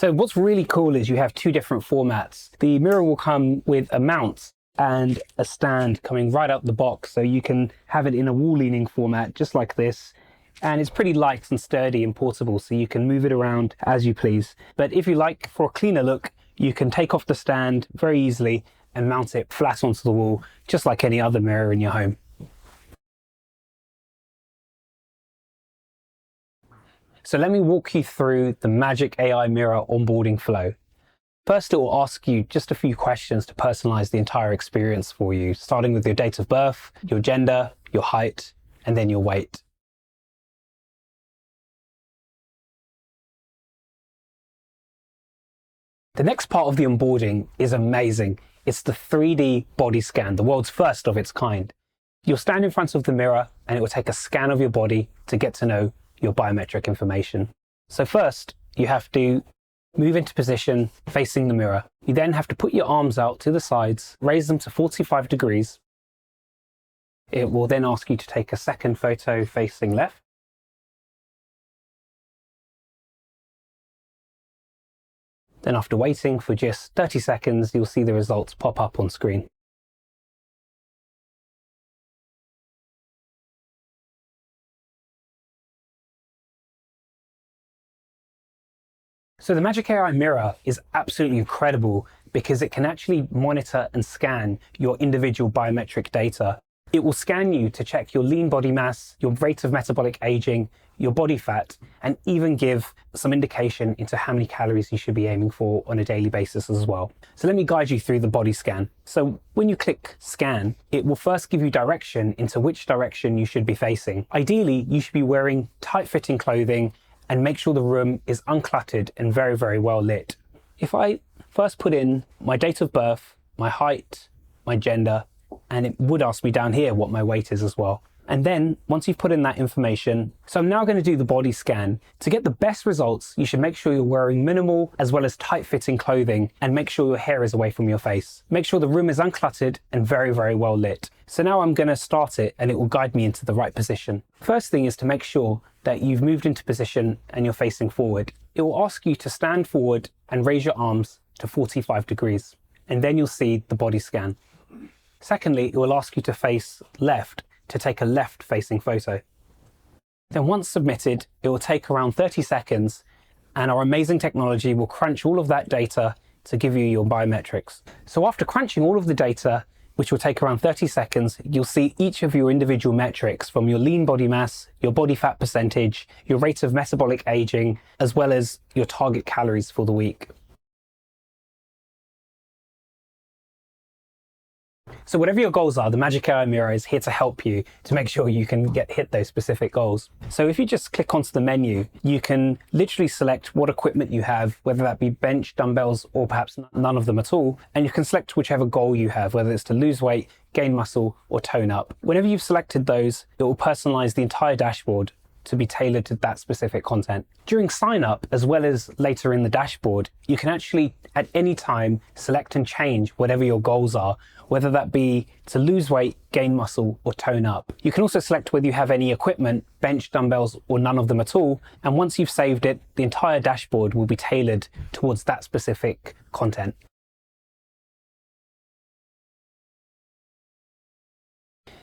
So what's really cool is you have two different formats. The mirror will come with a mount and a stand coming right out the box, so you can have it in a wall leaning format just like this, and it's pretty light and sturdy and portable, so you can move it around as you please. But if you like, for a cleaner look, you can take off the stand very easily and mount it flat onto the wall, just like any other mirror in your home. So let me walk you through the Magic AI Mirror onboarding flow. First, it will ask you just a few questions to personalize the entire experience for you, starting with your date of birth, your gender, your height, and then your weight. The next part of the onboarding is amazing. It's the 3D body scan, the world's first of its kind. You'll stand in front of the mirror and it will take a scan of your body to get to know your biometric information. So first, you have to move into position facing the mirror. You then have to put your arms out to the sides, raise them to 45 degrees. It will then ask you to take a second photo facing left. Then after waiting for just 30 seconds, you'll see the results pop up on screen. So the Magic AI Mirror is absolutely incredible because it can actually monitor and scan your individual biometric data. It will scan you to check your lean body mass, your rate of metabolic aging, your body fat, and even give some indication into how many calories you should be aiming for on a daily basis as well. So let me guide you through the body scan. So when you click scan, it will first give you direction into which direction you should be facing. Ideally, you should be wearing tight-fitting clothing and make sure the room is uncluttered and very, very well lit. If I first put in my date of birth, my height, my gender, and it would ask me down here what my weight is as well. And then once you've put in that information, so I'm now going to do the body scan. To get the best results, you should make sure you're wearing minimal as well as tight-fitting clothing and make sure your hair is away from your face. Make sure the room is uncluttered and very, very well lit. So now I'm going to start it and it will guide me into the right position. First thing is to make sure that you've moved into position and you're facing forward. It will ask you to stand forward and raise your arms to 45 degrees, and then you'll see the body scan. Secondly, it will ask you to face left to take a left-facing photo. Then once submitted, it will take around 30 seconds and our amazing technology will crunch all of that data to give you your biometrics. So after crunching all of the data, which will take around 30 seconds, you'll see each of your individual metrics from your lean body mass, your body fat percentage, your rate of metabolic aging, as well as your target calories for the week. So whatever your goals are, the Magic AI Mirror is here to help you to make sure you can hit those specific goals. So if you just click onto the menu, you can literally select what equipment you have, whether that be bench, dumbbells, or perhaps none of them at all. And you can select whichever goal you have, whether it's to lose weight, gain muscle, or tone up. Whenever you've selected those, it will personalize the entire dashboard to be tailored to that specific content. During sign up, as well as later in the dashboard, you can actually at any time select and change whatever your goals are, whether that be to lose weight, gain muscle, or tone up. You can also select whether you have any equipment, bench, dumbbells, or none of them at all. And once you've saved it, the entire dashboard will be tailored towards that specific content.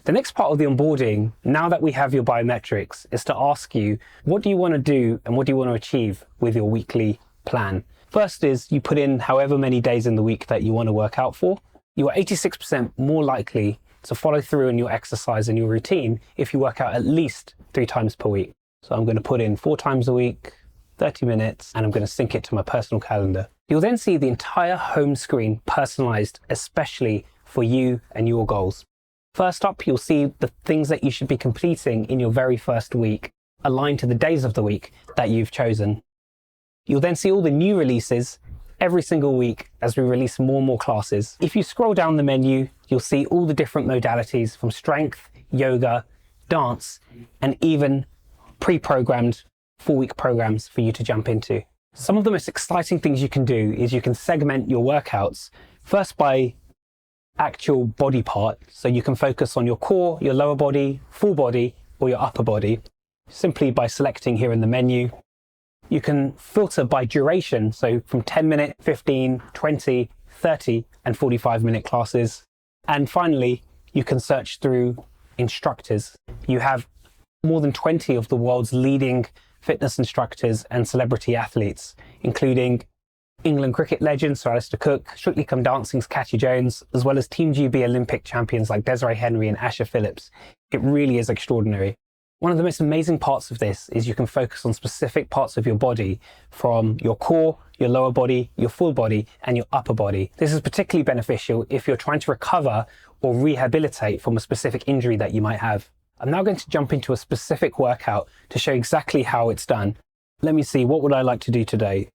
The next part of the onboarding, now that we have your biometrics, is to ask you, what do you want to do and what do you want to achieve with your weekly plan? First is you put in however many days in the week that you want to work out for. You are 86% more likely to follow through in your exercise and your routine if you work out at least 3 times per week. So I'm going to put in 4 times a week, 30 minutes, and I'm going to sync it to my personal calendar. You'll then see the entire home screen personalized, especially for you and your goals. First up, you'll see the things that you should be completing in your very first week, aligned to the days of the week that you've chosen. You'll then see all the new releases every single week as we release more and more classes. If you scroll down the menu, you'll see all the different modalities from strength, yoga, dance, and even pre-programmed 4-week programs for you to jump into. Some of the most exciting things you can do is you can segment your workouts, first by actual body part, so you can focus on your core, your lower body, full body, or your upper body, simply by selecting here in the menu. You can filter by duration, so from 10-minute, 15, 20, 30, and 45-minute classes. And finally, you can search through instructors. You have more than 20 of the world's leading fitness instructors and celebrity athletes, including England cricket legend Sir Alistair Cook, Strictly Come Dancing's Cathy Jones, as well as Team GB Olympic champions like Desiree Henry and Asher Phillips. It really is extraordinary. One of the most amazing parts of this is you can focus on specific parts of your body, from your core, your lower body, your full body, and your upper body. This is particularly beneficial if you're trying to recover or rehabilitate from a specific injury that you might have. I'm now going to jump into a specific workout to show exactly how it's done. Let me see, what would I like to do today?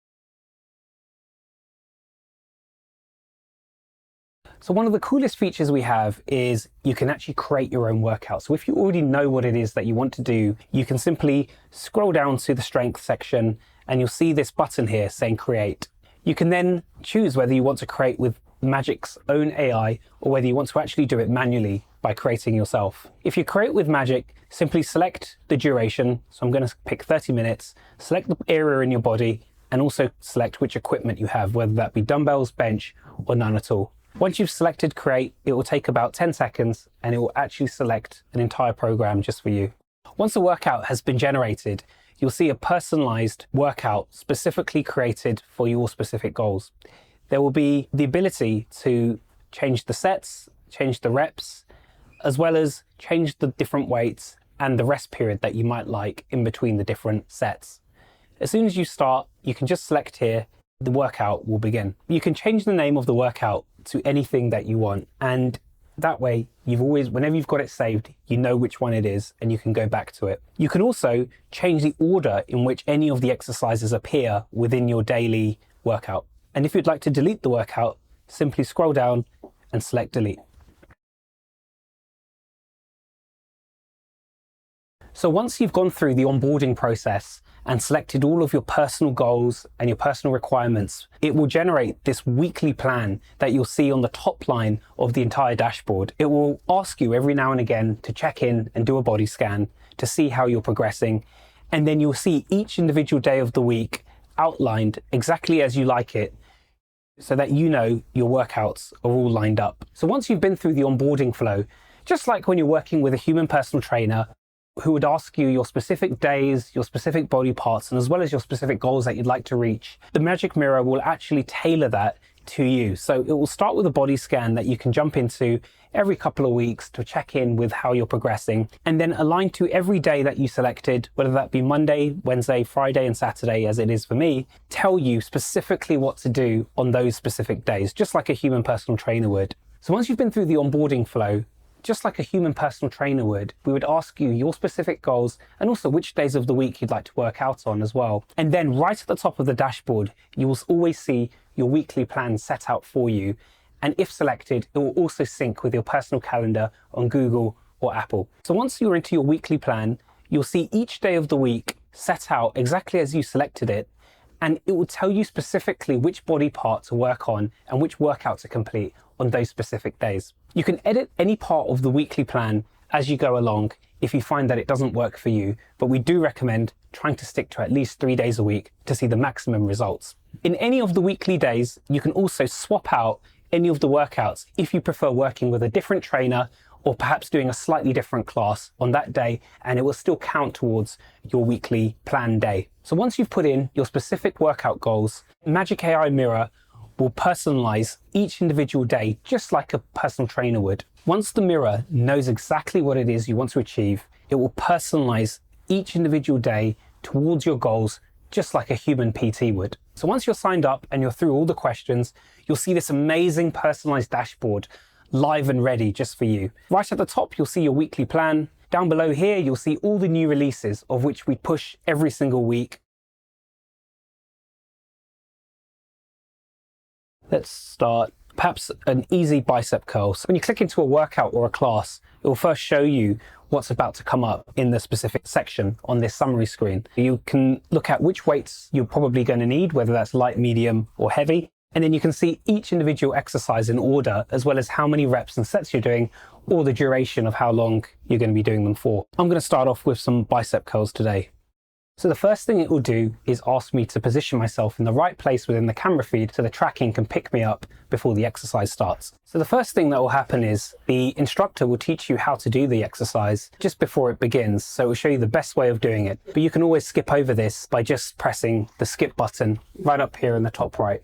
So one of the coolest features we have is you can actually create your own workout. So if you already know what it is that you want to do, you can simply scroll down to the strength section and you'll see this button here saying create. You can then choose whether you want to create with Magic's own AI or whether you want to actually do it manually by creating yourself. If you create with Magic, simply select the duration. So I'm going to pick 30 minutes, select the area in your body, and also select which equipment you have, whether that be dumbbells, bench, or none at all. Once you've selected create, it will take about 10 seconds and it will actually select an entire program just for you. Once the workout has been generated, you'll see a personalized workout specifically created for your specific goals. There will be the ability to change the sets, change the reps, as well as change the different weights and the rest period that you might like in between the different sets. As soon as you start, you can just select here, the workout will begin. You can change the name of the workout to anything that you want, and that way you've always, whenever you've got it saved, you know which one it is and you can go back to it. You can also change the order in which any of the exercises appear within your daily workout. And if you'd like to delete the workout, simply scroll down and select delete. So once you've gone through the onboarding process and selected all of your personal goals and your personal requirements, it will generate this weekly plan that you'll see on the top line of the entire dashboard. It will ask you every now and again to check in and do a body scan to see how you're progressing. And then you'll see each individual day of the week outlined exactly as you like it, so that you know your workouts are all lined up. So once you've been through the onboarding flow, just like when you're working with a human personal trainer who would ask you your specific days, your specific body parts, and as well as your specific goals that you'd like to reach, the Magic Mirror will actually tailor that to you. So it will start with a body scan that you can jump into every couple of weeks to check in with how you're progressing, and then align to every day that you selected, whether that be Monday, Wednesday, Friday, and Saturday, as it is for me, tell you specifically what to do on those specific days, just like a human personal trainer would. So once you've been through the onboarding flow, just like a human personal trainer would, we would ask you your specific goals and also which days of the week you'd like to work out on as well. And then right at the top of the dashboard, you will always see your weekly plan set out for you. And if selected, it will also sync with your personal calendar on Google or Apple. So once you're into your weekly plan, you'll see each day of the week set out exactly as you selected it, and it will tell you specifically which body part to work on and which workout to complete on those specific days. You can edit any part of the weekly plan as you go along if you find that it doesn't work for you, but we do recommend trying to stick to at least 3 days a week to see the maximum results. In any of the weekly days, you can also swap out any of the workouts if you prefer working with a different trainer or perhaps doing a slightly different class on that day, and it will still count towards your weekly plan day. So once you've put in your specific workout goals, Magic AI Mirror will personalize each individual day just like a personal trainer would. Once the mirror knows exactly what it is you want to achieve, it will personalize each individual day towards your goals just like a human PT would. So once you're signed up and you're through all the questions, you'll see this amazing personalized dashboard live and ready just for you. Right at the top, you'll see your weekly plan. Down below here, you'll see all the new releases of which we push every single week. Let's start perhaps an easy bicep curl. So when you click into a workout or a class, it will first show you what's about to come up in the specific section on this summary screen. You can look at which weights you're probably going to need, whether that's light, medium, or heavy. And then you can see each individual exercise in order, as well as how many reps and sets you're doing, or the duration of how long you're going to be doing them for. I'm going to start off with some bicep curls today. So the first thing it will do is ask me to position myself in the right place within the camera feed so the tracking can pick me up before the exercise starts. So the first thing that will happen is the instructor will teach you how to do the exercise just before it begins. So it will show you the best way of doing it. But you can always skip over this by just pressing the skip button right up here in the top right.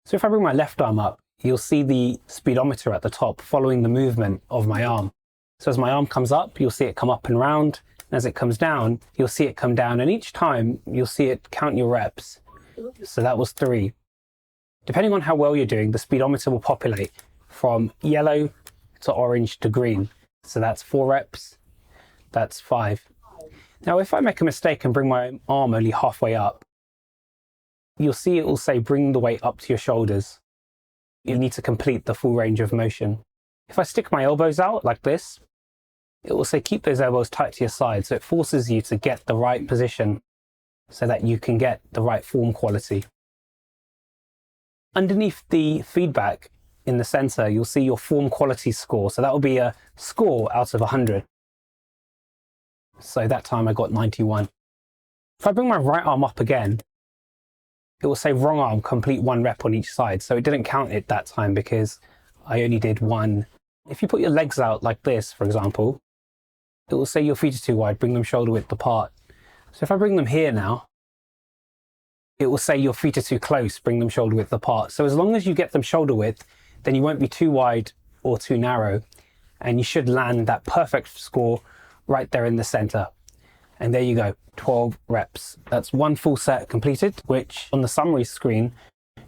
So if I bring my left arm up, you'll see the speedometer at the top following the movement of my arm. So as my arm comes up, you'll see it come up and round. And as it comes down, you'll see it come down. And each time you'll see it count your reps. So that was 3. Depending on how well you're doing, the speedometer will populate from yellow to orange to green. So that's 4 reps. That's 5. Now, if I make a mistake and bring my arm only halfway up, you'll see it will say bring the weight up to your shoulders. You need to complete the full range of motion. If I stick my elbows out like this, it will say keep those elbows tight to your side. So it forces you to get the right position so that you can get the right form quality. Underneath the feedback in the center, you'll see your form quality score. So that will be a score out of 100. So that time I got 91. If I bring my right arm up again, it will say wrong arm, complete 1 rep on each side. So it didn't count it that time because I only did 1. If you put your legs out like this, for example, it will say your feet are too wide, bring them shoulder width apart. So if I bring them here now, it will say your feet are too close, bring them shoulder width apart. So as long as you get them shoulder width, then you won't be too wide or too narrow, and you should land that perfect score right there in the center. And there you go, 12 reps. That's 1 full set completed, which on the summary screen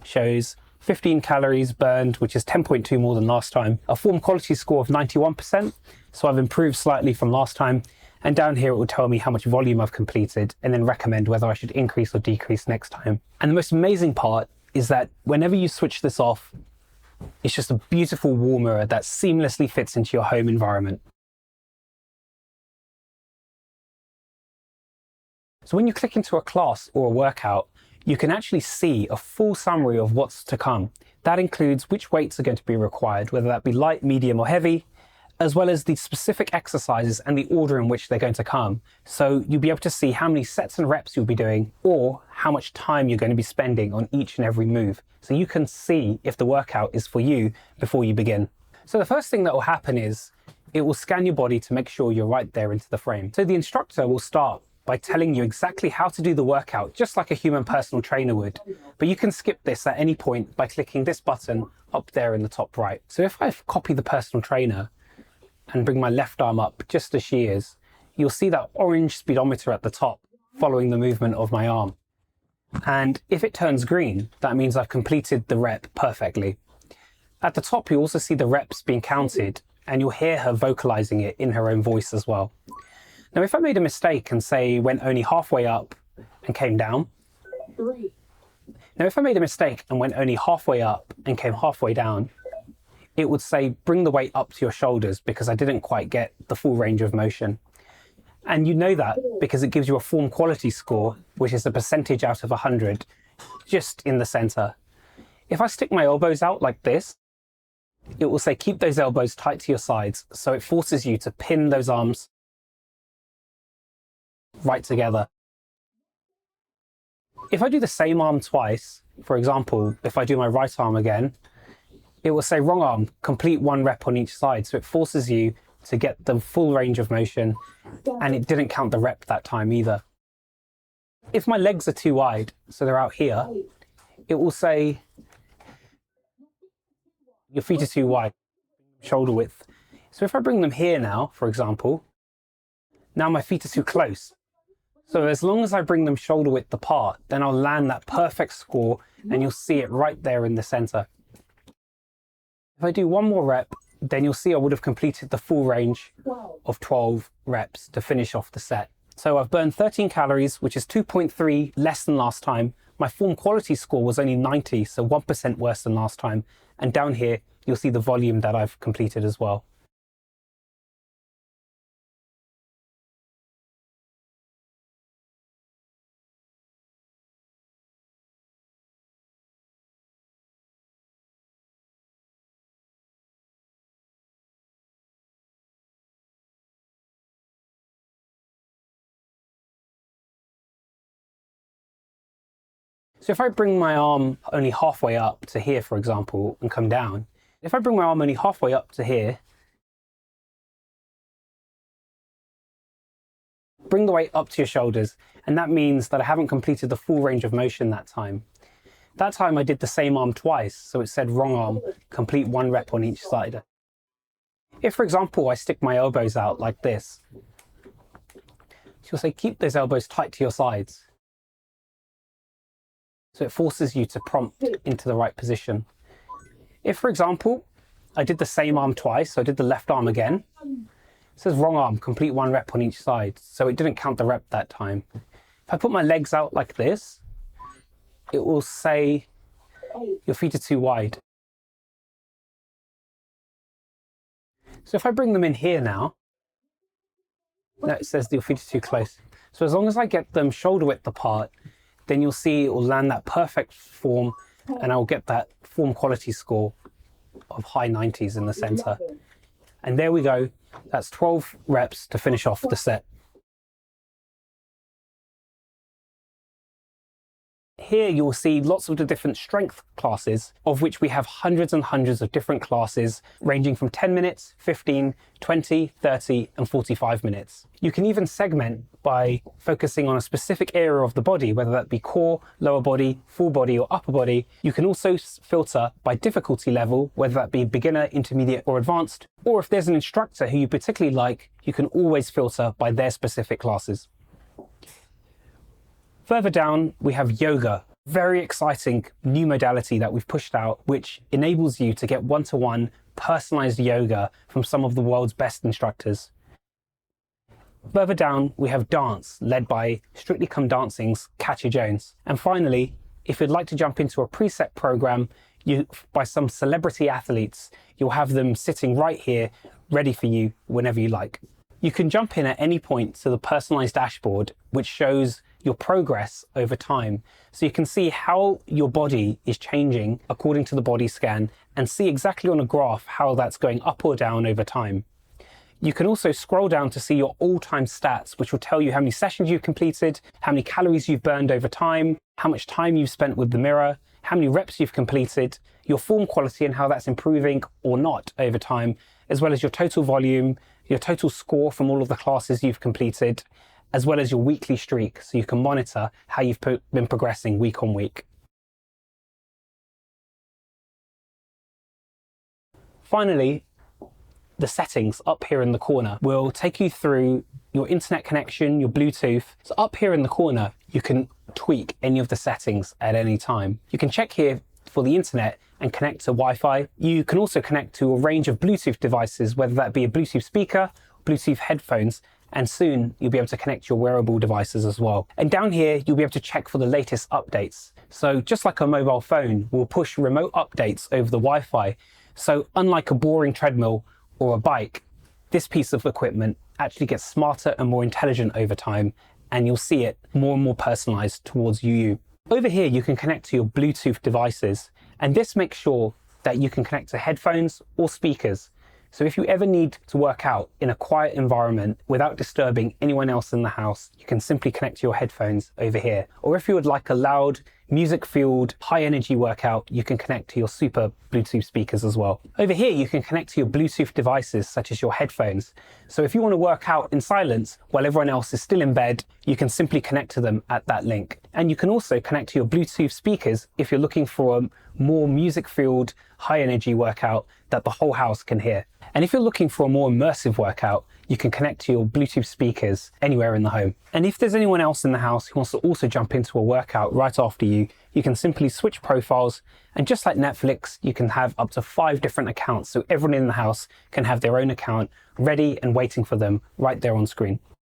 shows 15 calories burned, which is 10.2 more than last time. A form quality score of 91%, so I've improved slightly from last time. And down here it will tell me how much volume I've completed and then recommend whether I should increase or decrease next time. And the most amazing part is that whenever you switch this off, it's just a beautiful wall mirror that seamlessly fits into your home environment. So when you click into a class or a workout, you can actually see a full summary of what's to come. That includes which weights are going to be required, whether that be light, medium or heavy, as well as the specific exercises and the order in which they're going to come. So you'll be able to see how many sets and reps you'll be doing or how much time you're going to be spending on each and every move. So you can see if the workout is for you before you begin. So the first thing that will happen is it will scan your body to make sure you're right there into the frame. So the instructor will start by telling you exactly how to do the workout, just like a human personal trainer would. But you can skip this at any point by clicking this button up there in the top right. So if I copy the personal trainer and bring my left arm up just as she is, you'll see that orange speedometer at the top following the movement of my arm. And if it turns green, that means I've completed the rep perfectly. At the top, you also see the reps being counted, and you'll hear her vocalizing it in her own voice as well. Now, if I made a mistake and say went only halfway up and came down. 3. Now, if I made a mistake and went only halfway up and came halfway down, it would say bring the weight up to your shoulders because I didn't quite get the full range of motion. And you know that because it gives you a form quality score, which is a percentage out of 100, just in the center. If I stick my elbows out like this, it will say keep those elbows tight to your sides. So it forces you to pin those arms right together. If I do the same arm twice, for example, if I do my right arm again, it will say wrong arm, complete 1 rep on each side. So it forces you to get the full range of motion, and it didn't count the rep that time either. If my legs are too wide, so they're out here, it will say your feet are too wide, shoulder width. So if I bring them here now, for example, now my feet are too close. So as long as I bring them shoulder width apart, then I'll land that perfect score and you'll see it right there in the center. If I do 1 more rep, then you'll see I would have completed the full range of 12 reps to finish off the set. So I've burned 13 calories, which is 2.3 less than last time. My form quality score was only 90, so 1% worse than last time. And down here, you'll see the volume that I've completed as well. So if I bring my arm only halfway up to here, for example, and come down, if I bring my arm only halfway up to here, bring the weight up to your shoulders, and that means that I haven't completed the full range of motion that time. That time I did the same arm twice, so it said wrong arm, complete 1 rep on each side. If, for example, I stick my elbows out like this, you'll say keep those elbows tight to your sides. So it forces you to prompt into the right position. If, for example, I did the same arm twice, so I did the left arm again, it says wrong arm, complete 1 rep on each side, so it didn't count the rep that time. If I put my legs out like this, it will say your feet are too wide. So if I bring them in here now, it says your feet are too close. So as long as I get them shoulder width apart, then you'll see it will land that perfect form, and I'll get that form quality score of high 90s in the center. And there we go. That's 12 reps to finish off the set. Here you'll see lots of the different strength classes, of which we have hundreds and hundreds of different classes ranging from 10 minutes, 15, 20, 30 and 45 minutes. You can even segment by focusing on a specific area of the body, whether that be core, lower body, full body or upper body. You can also filter by difficulty level, whether that be beginner, intermediate or advanced, or if there's an instructor who you particularly like, you can always filter by their specific classes. Further down, we have yoga, very exciting new modality that we've pushed out, which enables you to get one-to-one personalized yoga from some of the world's best instructors. Further down, we have dance, led by Strictly Come Dancing's Katya Jones. And finally, if you'd like to jump into a preset program by some celebrity athletes, you'll have them sitting right here, ready for you whenever you like. You can jump in at any point to the personalized dashboard, which shows your progress over time. So you can see how your body is changing according to the body scan and see exactly on a graph how that's going up or down over time. You can also scroll down to see your all-time stats, which will tell you how many sessions you've completed, how many calories you've burned over time, how much time you've spent with the mirror, how many reps you've completed, your form quality and how that's improving or not over time, as well as your total volume, your total score from all of the classes you've completed, as well as your weekly streak, so you can monitor how you've been progressing week on week. Finally, the settings up here in the corner will take you through your internet connection, your Bluetooth. So up here in the corner, you can tweak any of the settings at any time. You can check here for the internet and connect to Wi-Fi. You can also connect to a range of Bluetooth devices, whether that be a Bluetooth speaker, Bluetooth headphones, and soon you'll be able to connect your wearable devices as well. And down here, you'll be able to check for the latest updates. So just like a mobile phone, we'll push remote updates over the Wi-Fi. So unlike a boring treadmill or a bike, this piece of equipment actually gets smarter and more intelligent over time, and you'll see it more and more personalized towards you. Over here, you can connect to your Bluetooth devices, and this makes sure that you can connect to headphones or speakers. So if you ever need to work out in a quiet environment without disturbing anyone else in the house, you can simply connect to your headphones over here. Or if you would like a loud, music-fueled, high-energy workout, you can connect to your super Bluetooth speakers as well. Over here, you can connect to your Bluetooth devices, such as your headphones. So if you want to work out in silence while everyone else is still in bed, you can simply connect to them at that link. And you can also connect to your Bluetooth speakers if you're looking for a more music-fueled, high-energy workout that the whole house can hear. And if you're looking for a more immersive workout, you can connect to your Bluetooth speakers anywhere in the home. And if there's anyone else in the house who wants to also jump into a workout right after you, you can simply switch profiles. And just like Netflix, you can have up to 5 different accounts. So everyone in the house can have their own account ready and waiting for them right there on screen.